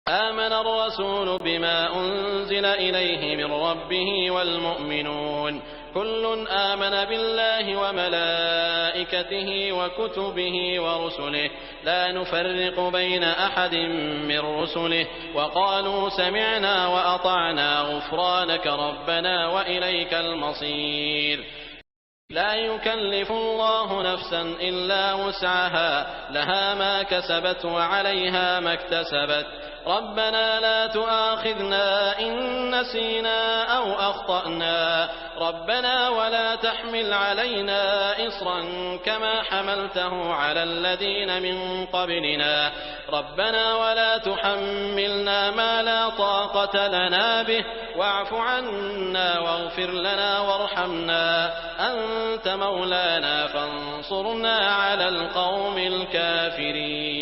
آمن الرسول بما أنزل إليه من ربه والمؤمنون كل آمن بالله وملائكته وكتبه ورسله لا نفرق بين أحد من رسله وقالوا سمعنا وأطعنا غفرانك ربنا وإليك المصير. لا يكلف الله نفسا إلا وسعها لها ما كسبت وعليها ما اكتسبت ربنا لا تؤاخذنا إن نسينا أو أخطأنا ربنا ولا تحمل علينا إصرا كما حملته على الذين من قبلنا ربنا ولا تحملنا ما لا طاقة لنا به واعف عنا واغفر لنا وارحمنا أنت مولانا فانصرنا على القوم الكافرين.